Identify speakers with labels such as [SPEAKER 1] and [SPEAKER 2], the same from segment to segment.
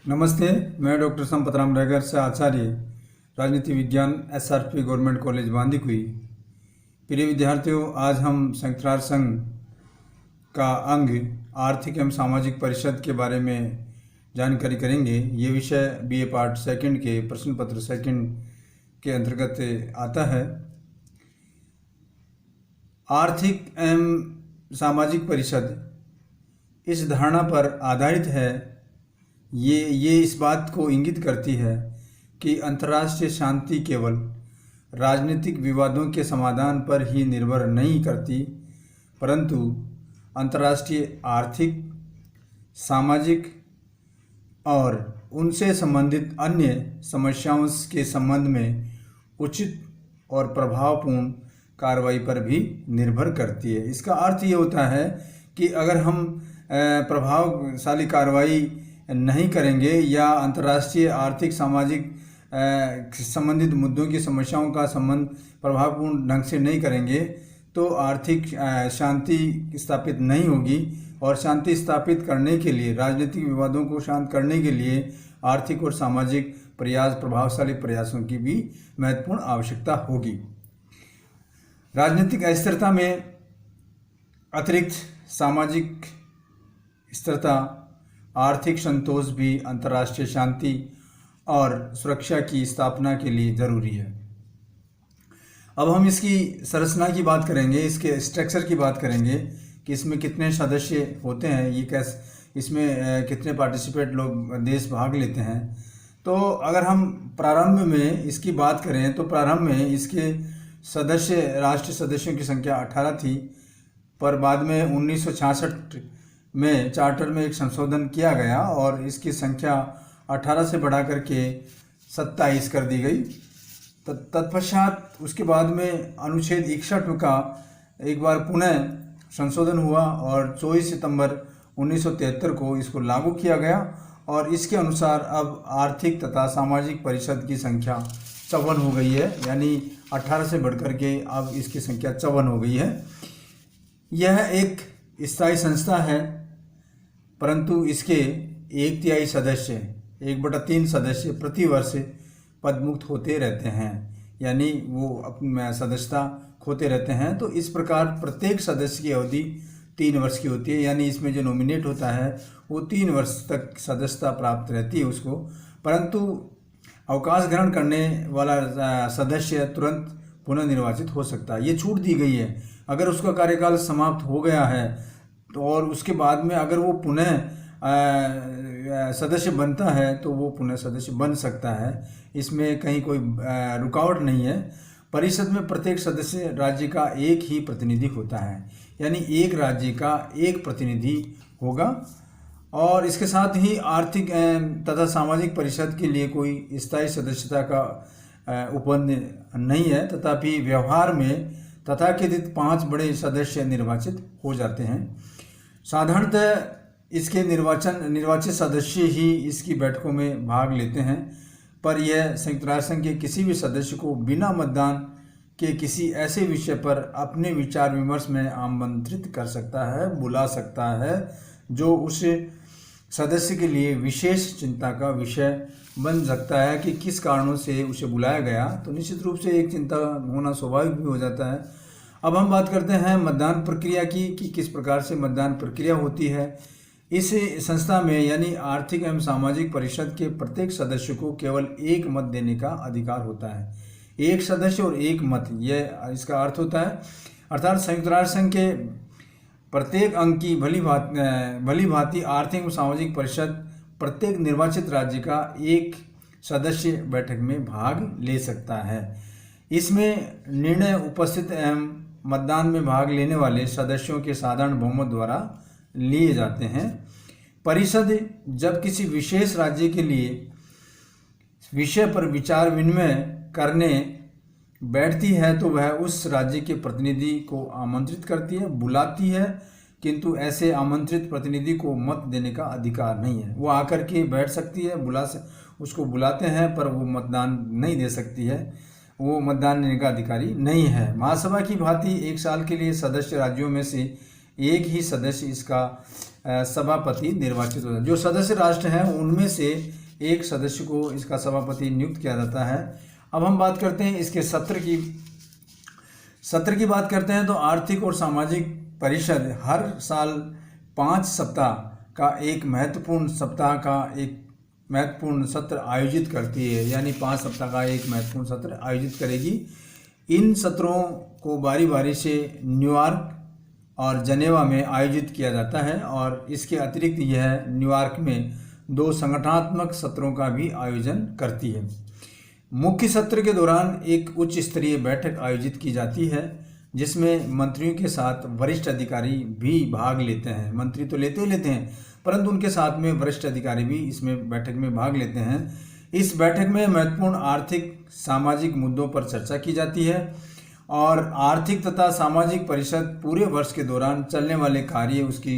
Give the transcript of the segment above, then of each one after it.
[SPEAKER 1] नमस्ते। मैं डॉक्टर संपतराम रैगर से आचार्य राजनीति विज्ञान SRP गवर्नमेंट कॉलेज बांदीकुई। प्रिय विद्यार्थियों, आज हम संयुक्त राष्ट्र संघ का अंग आर्थिक एवं सामाजिक परिषद के बारे में जानकारी करेंगे। ये विषय BA पार्ट सेकंड के प्रश्न पत्र सेकंड के अंतर्गत आता है। आर्थिक एवं सामाजिक परिषद इस धारणा पर आधारित है। ये इस बात को इंगित करती है कि अंतर्राष्ट्रीय शांति केवल राजनीतिक विवादों के समाधान पर ही निर्भर नहीं करती, परंतु अंतर्राष्ट्रीय आर्थिक, सामाजिक और उनसे संबंधित अन्य समस्याओं के संबंध में उचित और प्रभावपूर्ण कार्रवाई पर भी निर्भर करती है। इसका अर्थ ये होता है कि अगर हम प्रभावशाली कार्रवाई नहीं करेंगे या अंतर्राष्ट्रीय आर्थिक सामाजिक संबंधित मुद्दों की समस्याओं का संबंध प्रभावपूर्ण ढंग से नहीं करेंगे तो आर्थिक शांति स्थापित नहीं होगी। और शांति स्थापित करने के लिए, राजनीतिक विवादों को शांत करने के लिए आर्थिक और सामाजिक प्रभावशाली प्रयासों की भी महत्वपूर्ण आवश्यकता होगी। राजनीतिक अस्थिरता में अतिरिक्त सामाजिक स्थिरता, आर्थिक संतोष भी अंतर्राष्ट्रीय शांति और सुरक्षा की स्थापना के लिए ज़रूरी है। अब हम इसकी संरचना की बात करेंगे, इसके स्ट्रक्चर की बात करेंगे कि इसमें कितने सदस्य होते हैं, ये कैसे, इसमें कितने पार्टिसिपेट लोग देश भाग लेते हैं। तो अगर हम प्रारंभ में इसकी बात करें तो प्रारंभ में इसके राष्ट्रीय सदस्यों की संख्या 18 थी, पर बाद में 1966 में चार्टर में एक संशोधन किया गया और इसकी संख्या 18 से बढ़ा करके 27 कर दी गई। तत्पश्चात उसके बाद में अनुच्छेद 61 का एक बार पुनः संशोधन हुआ और 24 सितंबर 1973 को इसको लागू किया गया और इसके अनुसार अब आर्थिक तथा सामाजिक परिषद की संख्या 54 हो गई है, यानी 18 से बढ़कर के अब इसकी संख्या 54 हो गई है। यह एक स्थायी संस्था है, परंतु इसके 1/3 सदस्य, 1/3 सदस्य प्रतिवर्ष पदमुक्त होते रहते हैं, यानी वो अपनी सदस्यता खोते रहते हैं। तो इस प्रकार प्रत्येक सदस्य की अवधि 3 वर्ष की होती है, यानी इसमें जो नॉमिनेट होता है वो 3 वर्ष तक सदस्यता प्राप्त रहती है उसको। परंतु अवकाश ग्रहण करने वाला सदस्य तुरंत पुनः निर्वाचित हो सकता है। ये छूट दी गई है। अगर उसका कार्यकाल समाप्त हो गया है तो और उसके बाद में अगर वो पुनः सदस्य बनता है तो वो पुनः सदस्य बन सकता है। इसमें कहीं कोई रुकावट नहीं है। परिषद में प्रत्येक सदस्य राज्य का एक ही प्रतिनिधि होता है, यानी एक राज्य का एक प्रतिनिधि होगा। और इसके साथ ही आर्थिक तथा सामाजिक परिषद के लिए कोई स्थायी सदस्यता का उपबंध नहीं है, तथापि व्यवहार में तथाकथित 5 बड़े सदस्य निर्वाचित हो जाते हैं। साधारणतः इसके निर्वाचित सदस्य ही इसकी बैठकों में भाग लेते हैं, पर यह संयुक्त राष्ट्र संघ के किसी भी सदस्य को बिना मतदान के किसी ऐसे विषय पर अपने विचार विमर्श में आमंत्रित कर सकता है, बुला सकता है जो उस सदस्य के लिए विशेष चिंता का विषय बन सकता है कि किस कारणों से उसे बुलाया गया। तो निश्चित रूप से एक चिंता होना स्वाभाविक भी हो जाता है। अब हम बात करते हैं मतदान प्रक्रिया की कि किस प्रकार से मतदान प्रक्रिया होती है। इस संस्था में यानी आर्थिक एवं सामाजिक परिषद के प्रत्येक सदस्य को केवल एक मत देने का अधिकार होता है। एक सदस्य और एक मत, यह इसका अर्थ होता है। अर्थात संयुक्त राष्ट्र संघ के प्रत्येक अंग की भली भांति आर्थिक एवं सामाजिक परिषद प्रत्येक निर्वाचित राज्य का एक सदस्य बैठक में भाग ले सकता है। इसमें निर्णय उपस्थित एवं मतदान में भाग लेने वाले सदस्यों के साधारण बहुमत द्वारा लिए जाते हैं। परिषद जब किसी विशेष राज्य के लिए विषय पर विचार विनिमय करने बैठती है तो वह उस राज्य के प्रतिनिधि को आमंत्रित करती है, बुलाती है, किंतु ऐसे आमंत्रित प्रतिनिधि को मत देने का अधिकार नहीं है। वो आकर के बैठ सकती है, उसको बुलाते हैं, पर वो मतदान नहीं दे सकती है, वो मतदान देने का अधिकारी नहीं है। महासभा की भांति 1 साल के लिए सदस्य राज्यों में से एक ही सदस्य इसका सभापति निर्वाचित होता है। जो सदस्य राष्ट्र हैं उनमें से एक सदस्य को इसका सभापति नियुक्त किया जाता है। अब हम बात करते हैं इसके सत्र की बात करते हैं तो आर्थिक और सामाजिक परिषद हर साल 5 सप्ताह का एक महत्वपूर्ण सत्र आयोजित करती है, यानी 5 सप्ताह का एक महत्वपूर्ण सत्र आयोजित करेगी। इन सत्रों को बारी बारी से न्यूयॉर्क और जनेवा में आयोजित किया जाता है और इसके अतिरिक्त यह न्यूयॉर्क में 2 संगठनात्मक सत्रों का भी आयोजन करती है। मुख्य सत्र के दौरान एक उच्च स्तरीय बैठक आयोजित की जाती है जिसमें मंत्रियों के साथ वरिष्ठ अधिकारी भी भाग लेते हैं। मंत्री तो लेते हैं परंतु उनके साथ में वरिष्ठ अधिकारी भी इसमें बैठक में भाग लेते हैं। इस बैठक में महत्वपूर्ण आर्थिक सामाजिक मुद्दों पर चर्चा की जाती है और आर्थिक तथा सामाजिक परिषद पूरे वर्ष के दौरान चलने वाले कार्य उसकी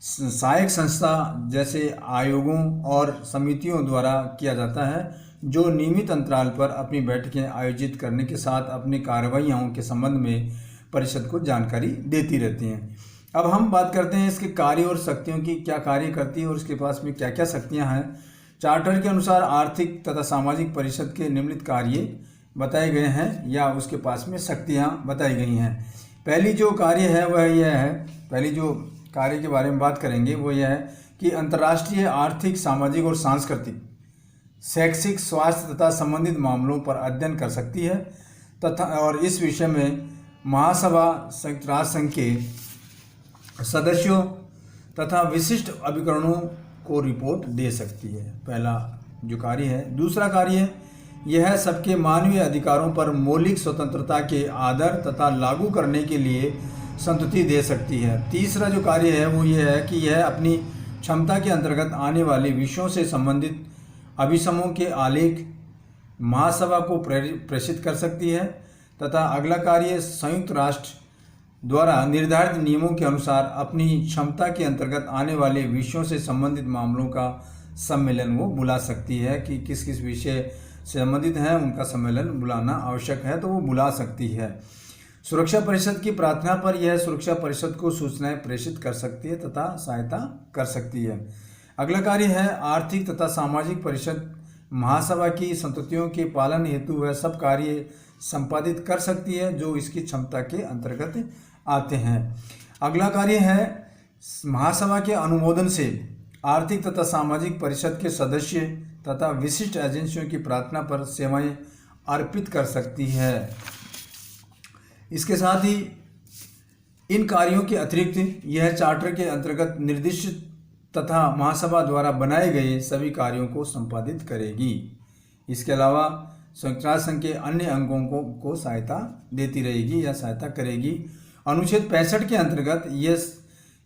[SPEAKER 1] सहायक संस्था जैसे आयोगों और समितियों द्वारा किया जाता है, जो नियमित अंतराल पर अपनी बैठकें आयोजित करने के साथ अपनी कार्रवाइयों के संबंध में परिषद को जानकारी देती रहती हैं। अब हम बात करते हैं इसके कार्य और शक्तियों की, क्या कार्य करती है और इसके पास में क्या क्या शक्तियां हैं। चार्टर के अनुसार आर्थिक तथा सामाजिक परिषद के निम्नलिखित कार्य बताए गए हैं या उसके पास में शक्तियां बताई गई हैं। पहली जो कार्य है वह यह है, पहली जो कार्य के बारे में बात करेंगे वो यह है कि अंतर्राष्ट्रीय आर्थिक, सामाजिक और सांस्कृतिक, शैक्षिक, स्वास्थ्य तथा संबंधित मामलों पर अध्ययन कर सकती है तथा और इस विषय में महासभा संयुक्त राष्ट्र संघ के सदस्यों तथा विशिष्ट अभिकरणों को रिपोर्ट दे सकती है। पहला जो कार्य है। दूसरा कार्य यह सबके मानवीय अधिकारों पर मौलिक स्वतंत्रता के आदर तथा लागू करने के लिए संतुष्टि दे सकती है। तीसरा जो कार्य है वो यह है कि यह अपनी क्षमता के अंतर्गत आने वाले विषयों से संबंधित अभिसमों के आलेख महासभा को प्रेषित कर सकती है तथा अगला कार्य संयुक्त राष्ट्र द्वारा निर्धारित नियमों के अनुसार अपनी क्षमता के अंतर्गत आने वाले विषयों से संबंधित मामलों का सम्मेलन वो बुला सकती है कि किस किस विषय से संबंधित हैं उनका सम्मेलन बुलाना आवश्यक है तो वो बुला सकती है। सुरक्षा परिषद की प्रार्थना पर यह सुरक्षा परिषद को सूचनाएं प्रेषित कर सकती है तथा सहायता कर सकती है। अगला कार्य है आर्थिक तथा सामाजिक परिषद महासभा की संतुष्टियों के पालन हेतु वह सब कार्य संपादित कर सकती है जो इसकी क्षमता के अंतर्गत आते हैं। अगला कार्य है महासभा के अनुमोदन से आर्थिक तथा सामाजिक परिषद के सदस्य तथा विशिष्ट एजेंसियों की प्रार्थना पर सेवाएं अर्पित कर सकती है। इसके साथ ही इन कार्यों के अतिरिक्त यह चार्टर के अंतर्गत निर्दिष्ट तथा महासभा द्वारा बनाए गए सभी कार्यों को संपादित करेगी। इसके अलावा संयुक्त राष्ट्र संघ के अन्य अंगों को सहायता देती रहेगी या सहायता करेगी। अनुच्छेद 65 के अंतर्गत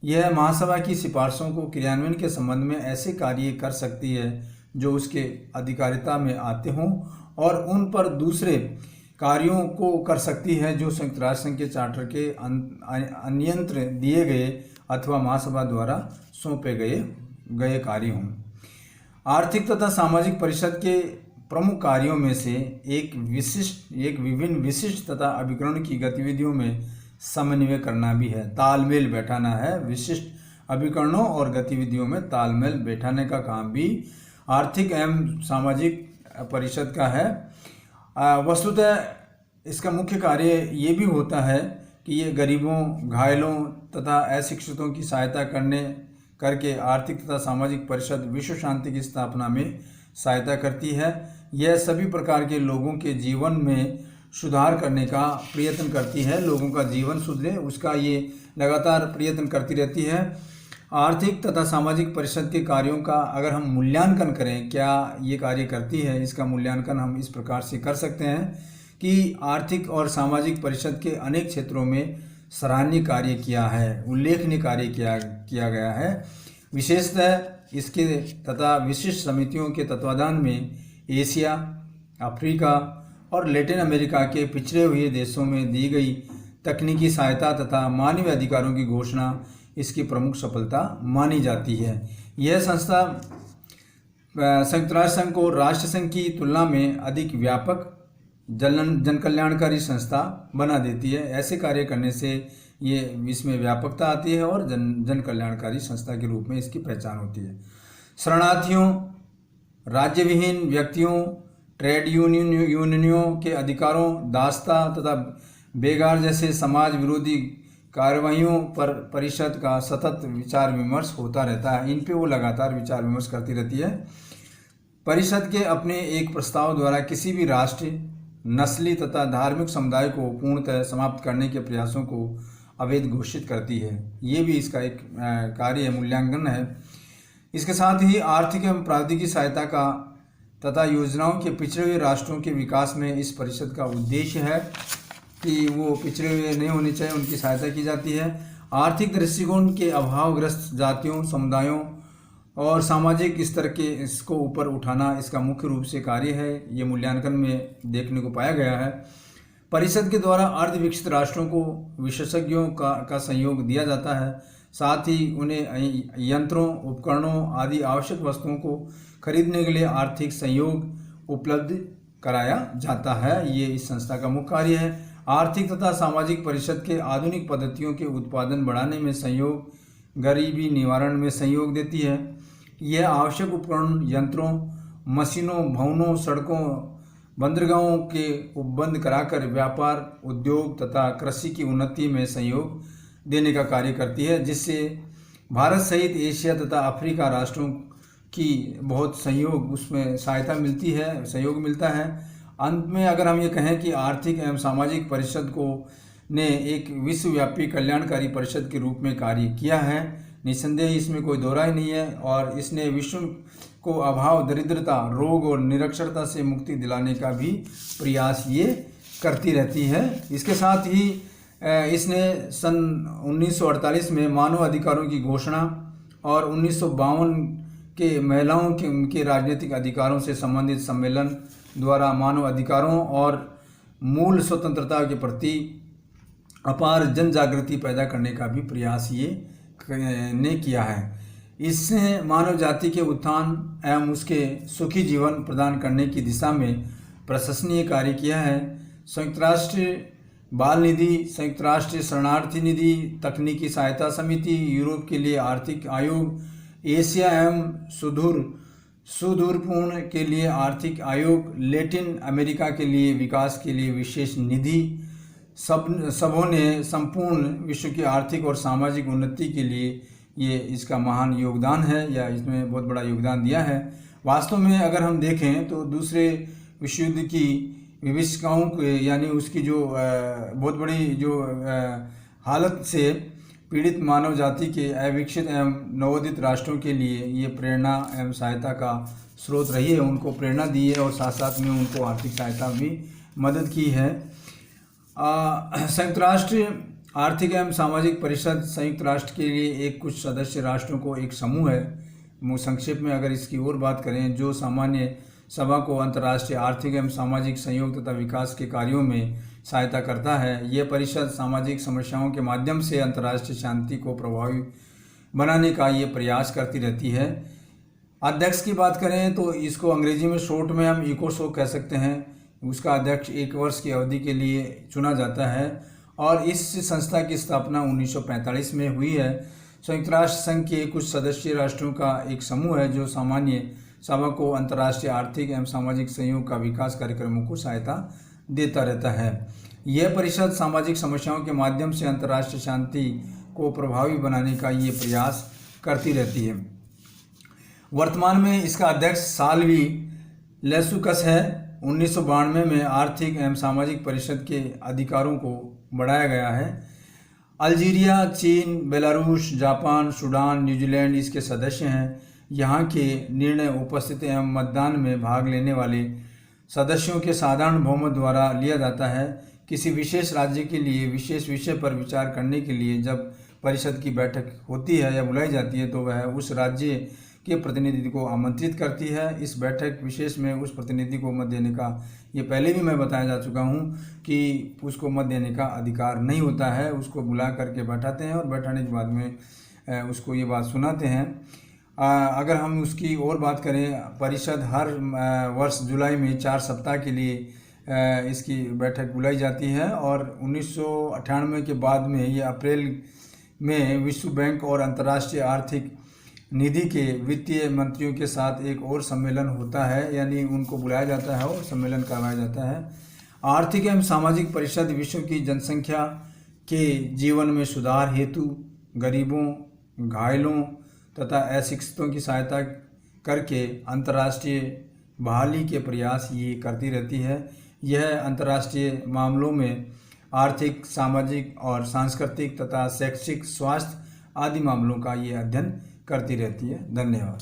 [SPEAKER 1] यह महासभा की सिफारिशों को क्रियान्वयन के संबंध में ऐसे कार्य कर सकती है जो उसके अधिकारिता में आते हों और उन पर दूसरे कार्यों को कर सकती है जो संयुक्त राष्ट्र संघ के चार्टर के अन्यंत्र दिए गए अथवा महासभा द्वारा सौंपे गए कार्य हों। आर्थिक तथा सामाजिक परिषद के प्रमुख कार्यों में से एक विभिन्न विशिष्ट तथा अभिकरण की गतिविधियों में समन्वय करना भी है, तालमेल बैठाना है। विशिष्ट अभिकरणों और गतिविधियों में तालमेल बैठाने का काम भी आर्थिक एवं सामाजिक परिषद का है। वस्तुतः इसका मुख्य कार्य ये भी होता है कि ये गरीबों, घायलों तथा अशिक्षितों की सहायता करके आर्थिक तथा सामाजिक परिषद विश्व शांति की स्थापना में सहायता करती है। यह सभी प्रकार के लोगों के जीवन में सुधार करने का प्रयत्न करती है, लोगों का जीवन सुधरे उसका ये लगातार प्रयत्न करती रहती है। आर्थिक तथा सामाजिक परिषद के कार्यों का अगर हम मूल्यांकन करें क्या ये कार्य करती है, इसका मूल्यांकन हम इस प्रकार से कर सकते हैं कि आर्थिक और सामाजिक परिषद के अनेक क्षेत्रों में सराहनीय कार्य किया है, उल्लेखनीय कार्य किया गया है। विशेषतः इसके तथा विशिष्ट समितियों के तत्वाधान में एशिया, अफ्रीका और लैटिन अमेरिका के पिछड़े हुए देशों में दी गई तकनीकी सहायता तथा मानवीय अधिकारों की घोषणा इसकी प्रमुख सफलता मानी जाती है। यह संस्था संयुक्त राष्ट्र संघ को राष्ट्र संघ की तुलना में अधिक व्यापक जन कल्याणकारी संस्था बना देती है। ऐसे कार्य करने से ये इसमें व्यापकता आती है और जन कल्याणकारी संस्था के रूप में इसकी पहचान होती है। शरणार्थियों, राज्य विहीन व्यक्तियों, ट्रेड यूनियनों के अधिकारों, दास्ता तथा बेगार जैसे समाज विरोधी कार्रवाइयों पर परिषद का सतत विचार विमर्श होता रहता है। इन पे वो लगातार विचार विमर्श करती रहती है। परिषद के अपने एक प्रस्ताव द्वारा किसी भी राष्ट्र, नस्ली तथा धार्मिक समुदाय को पूर्णतः समाप्त करने के प्रयासों को अवैध घोषित करती है। ये भी इसका एक कार्य मूल्यांकन है। इसके साथ ही आर्थिक एवं प्रावैधिक सहायता का तथा योजनाओं के पिछड़े हुए राष्ट्रों के विकास में इस परिषद का उद्देश्य है कि वो पिछड़े हुए नहीं होने चाहिए, उनकी सहायता की जाती है। आर्थिक दृष्टिकोण के अभावग्रस्त जातियों, समुदायों और सामाजिक स्तर के इसको ऊपर उठाना इसका मुख्य रूप से कार्य है। ये मूल्यांकन में देखने को पाया गया है। परिषद के द्वारा अर्धविकसित राष्ट्रों को विशेषज्ञों का सहयोग दिया जाता है। साथ ही उन्हें यंत्रों, उपकरणों आदि आवश्यक वस्तुओं को खरीदने के लिए आर्थिक सहयोग उपलब्ध कराया जाता है। ये इस संस्था का मुख्य कार्य है। आर्थिक तथा सामाजिक परिषद के आधुनिक पद्धतियों के उत्पादन बढ़ाने में सहयोग, गरीबी निवारण में सहयोग देती है। यह आवश्यक उपकरण, यंत्रों, मशीनों, भवनों, सड़कों, बंदरगाहों के उपबंध कराकर व्यापार, उद्योग तथा कृषि की उन्नति में सहयोग देने का कार्य करती है, जिससे भारत सहित एशिया तथा अफ्रीका राष्ट्रों की बहुत सहयोग उसमें सहायता मिलती है, सहयोग मिलता है। अंत में अगर हम ये कहें कि आर्थिक एवं सामाजिक परिषद को ने एक विश्वव्यापी कल्याणकारी परिषद के रूप में कार्य किया है, निस्संदेह इसमें कोई दो राय नहीं है। और इसने विश्व को अभाव, दरिद्रता, रोग और निरक्षरता से मुक्ति दिलाने का भी प्रयास ये करती रहती है। इसके साथ ही इसने सन 1948 में मानव अधिकारों की घोषणा और 1952 के महिलाओं के उनके राजनीतिक अधिकारों से संबंधित सम्मेलन द्वारा मानव अधिकारों और मूल स्वतंत्रता के प्रति अपार जन जागृति पैदा करने का भी प्रयास ये ने किया है। इसने मानव जाति के उत्थान एवं उसके सुखी जीवन प्रदान करने की दिशा में प्रशंसनीय कार्य किया है। संयुक्त राष्ट्र बाल निधि, संयुक्त राष्ट्र शरणार्थी निधि, तकनीकी सहायता समिति, यूरोप के लिए आर्थिक आयोग, एशिया एवं सुदूरपूर्ण के लिए आर्थिक आयोग, लैटिन अमेरिका के लिए विकास के लिए विशेष निधि, सबों ने संपूर्ण विश्व की आर्थिक और सामाजिक उन्नति के लिए ये इसका महान योगदान है या इसमें बहुत बड़ा योगदान दिया है। वास्तव में अगर हम देखें तो दूसरे विश्व युद्ध की विभीषिकाओं के यानी उसकी जो बहुत बड़ी जो हालत से पीड़ित मानव जाति के अविकसित एवं नवोदित राष्ट्रों के लिए ये प्रेरणा एवं सहायता का स्रोत रही है, उनको प्रेरणा दी है और साथ साथ में उनको आर्थिक सहायता भी मदद की है। संयुक्त राष्ट्र आर्थिक एवं सामाजिक परिषद संयुक्त राष्ट्र के लिए एक कुछ सदस्य राष्ट्रों को एक समूह है। संक्षेप में अगर इसकी और बात करें, जो सामान्य सभा को अंतर्राष्ट्रीय आर्थिक एवं सामाजिक सहयोग तथा विकास के कार्यों में सहायता करता है। यह परिषद सामाजिक समस्याओं के माध्यम से अंतर्राष्ट्रीय शांति को प्रभावी बनाने का ये प्रयास करती रहती है। अध्यक्ष की बात करें तो इसको अंग्रेजी में शॉर्ट में हम इकोसोक कह सकते हैं। उसका अध्यक्ष 1 वर्ष की अवधि के लिए चुना जाता है और इस संस्था की स्थापना 1945 में हुई है। संयुक्त राष्ट्र संघ के कुछ सदस्य राष्ट्रों का एक समूह है जो सामान्य सभा को अंतर्राष्ट्रीय आर्थिक एवं सामाजिक सहयोग का विकास कार्यक्रमों को सहायता देता रहता है। यह परिषद सामाजिक समस्याओं के माध्यम से अंतर्राष्ट्रीय शांति को प्रभावी बनाने का ये प्रयास करती रहती है। वर्तमान में इसका अध्यक्ष साल्वी लेसुकस है। 1992 में आर्थिक एवं सामाजिक परिषद के अधिकारों को बढ़ाया गया है। अल्जीरिया, चीन, बेलारूस, जापान, सूडान, न्यूजीलैंड इसके सदस्य हैं। यहाँ के निर्णय उपस्थित एवं मतदान में भाग लेने वाले सदस्यों के साधारण बहुमत द्वारा लिया जाता है। किसी विशेष राज्य के लिए विशेष विषय पर विचार करने के लिए जब परिषद की बैठक होती है या बुलाई जाती है तो वह उस राज्य के प्रतिनिधि को आमंत्रित करती है। इस बैठक विशेष में उस प्रतिनिधि को मत देने का ये पहले भी मैं बताया जा चुका हूँ कि उसको मत देने का अधिकार नहीं होता है। उसको बुला करके बैठाते हैं और बैठाने के बाद में उसको ये बात सुनाते हैं। अगर हम उसकी और बात करें, परिषद हर वर्ष जुलाई में 4 सप्ताह के लिए इसकी बैठक बुलाई जाती है। और 1998 के बाद में ये अप्रैल में विश्व बैंक और अंतर्राष्ट्रीय आर्थिक निधि के वित्तीय मंत्रियों के साथ एक और सम्मेलन होता है, यानी उनको बुलाया जाता है और सम्मेलन करवाया जाता है। आर्थिक एवं सामाजिक परिषद विश्व की जनसंख्या के जीवन में सुधार हेतु गरीबों, घायलों तथा अशिक्षितों की सहायता करके अंतर्राष्ट्रीय बहाली के प्रयास ये करती रहती है। यह अंतर्राष्ट्रीय मामलों में आर्थिक, सामाजिक और सांस्कृतिक तथा शैक्षिक, स्वास्थ्य आदि मामलों का ये अध्ययन करती रहती है। धन्यवाद।